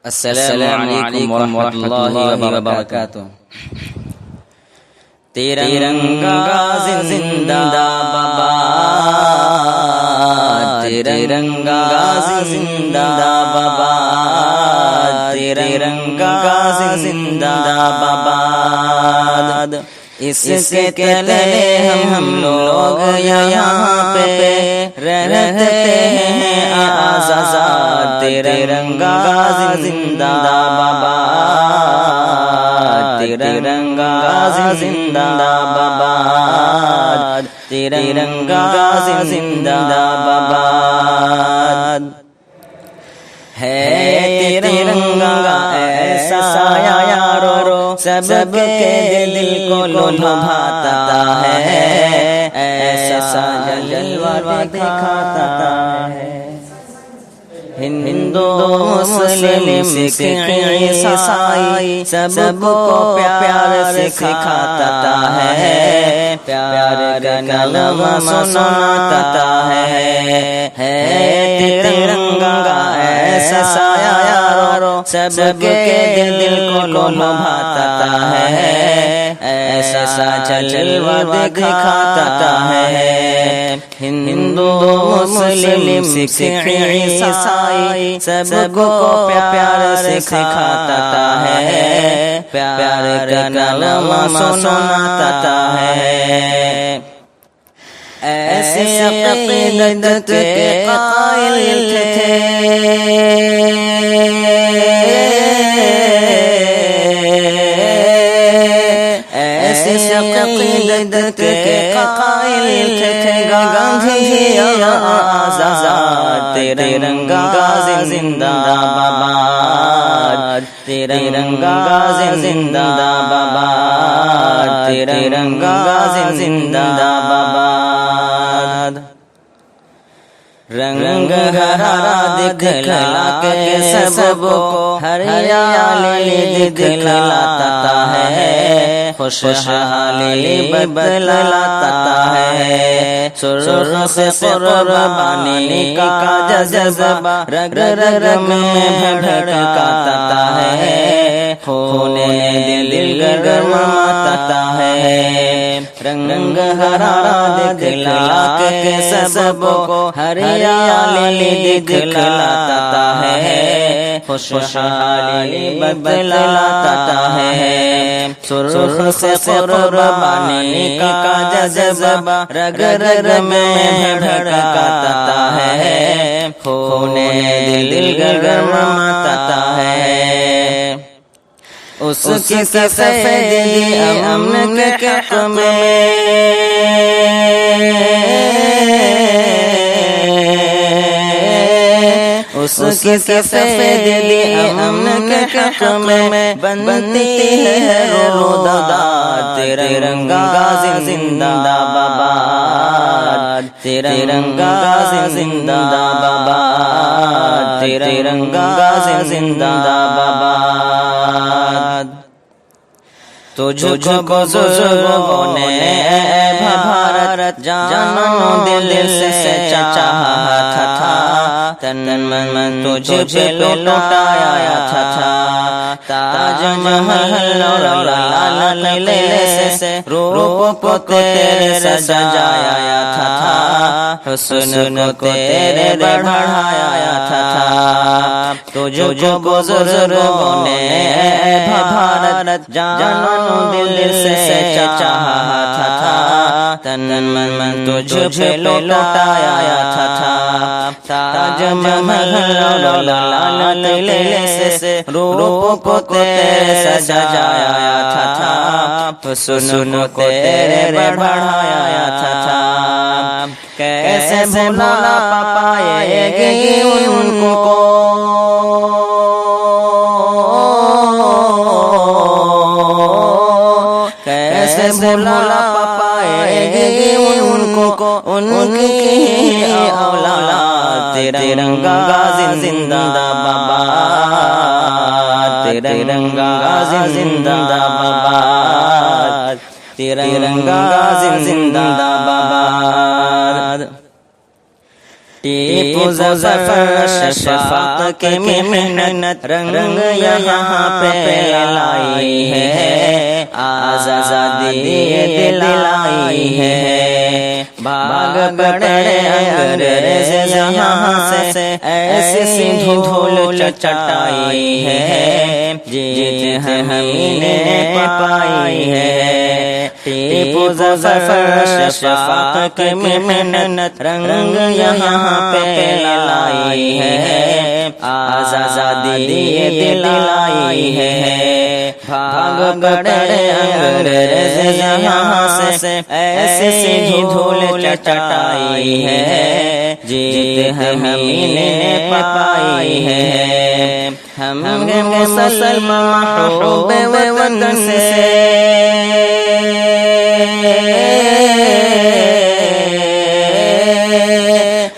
السلام علیکم ورحمۃ اللہ وبرکاتہ۔ ترنگا زندہ باد، ترنگا زندہ باد، ترنگا زندہ باد۔ اس کے تلے ہم لوگ یہاں پہ رہتے ہیں آزاد، ترنگا زندہ باد، ترنگا زندہ باد، ترنگا زندہ باد۔ ہے ترنگا ایسا یارو سب کے دل کو لبھاتا ہے، ایسا جلوہ دکھاتا ہے۔ ہندو مسلم سکھ عیسائی سب کو پیار سکھاتا ہے، پیار کا کلمہ سناتا ہے۔ ترنگا ایسا یارو سب کے دل کو لبھاتا ہے، ایسا جلوہ دکھاتا ہے۔ ہندو مسلم سکھ عیسائی سب کو پیار سکھاتا ہے، پیار کا کلمہ سناتا ہے۔ ایسے عقیدت کے قائل تھے، ایسے عقیدت کے قائل تھے گاندھی آزاد، ترنگا زندہ باد، ترنگا زندہ باد، ترنگا زندہ باد۔ رنگ ہرا دکھلا کے سب کو ہریالی دکھلاتا ہے، خوشحالی بدلاتا ہے۔ سرخ سے قربانی کا جذبہ رگ رگ میں بھڑکاتا ہے، خون دل گرماتا ہے۔ رنگ ہرا دکھلا کے سب کو ہریالی دکھلاتا ہے، خوشحالی بدلاتا ہے۔ سرخ سے قربانی کا جذبہ رگ رگ میں بھڑکاتا ہے، خون دل گرماتا ہے۔ اس کی سفیدی امن کے حق میں، اس کی سفیدی امن کے حق میں بنتی ہے روداد، ترنگا زندہ باد، ترنگا زندہ باد، ترنگا زندہ باد۔ تجھ کو بزرگوں نے اے بھارت جان و دل سے چاہتا تھا، تن من تجھ پہ لوٹایا تھا، تاج محل اور لال قلعے سے روپ کو تیرے سجایا تھا، حسن کو تیرے بڑھایا تھا۔ تجھ کو بزرگوں نے اے بھارت جان و دل سے چاہتا تھا، تن من تجھ پہ لوٹایا تھا، تاج محل اور لال قلعے سے روپ کو تیرے سجایا تھا، حسن کو تیرے بڑھایا تھا۔ کیسے بھلا پائے گی ان کو، کیسے بھلا پائے گی ان کو ان کی اولاد، ترنگا زندہ باد، ترنگا زندہ باد، ترنگا زندہ باد۔ ٹیپو ظفر شفاقت کی محنت رنگ یہاں پہ لائی ہے، آزادی دلائی ہے، بھاگ پڑے انگریز یہاں سے، ایسی دھول چٹائی ہے، جیت ہم نے پائی ہے۔ ٹیپو ظفر شفاقت کی محنت رنگ یہاں پہ لائی ہے، آزادی دلائی ہے، بھاگ پڑے انگریز یہاں سے، ایسی دھول چٹائی ہے، جیت ہم نے پائی ہے۔ ہم مسلمان محب وطن سے،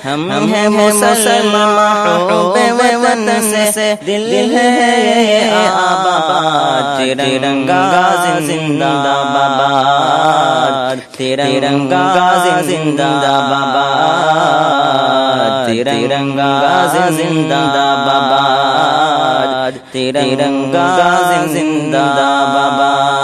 ہم ہیں مسلمان محب وطن سے، دل ہے آباد، ترنگا زندہ باد، ترنگا زندہ باد، ترنگا زندہ باد، ترنگا زندہ باد۔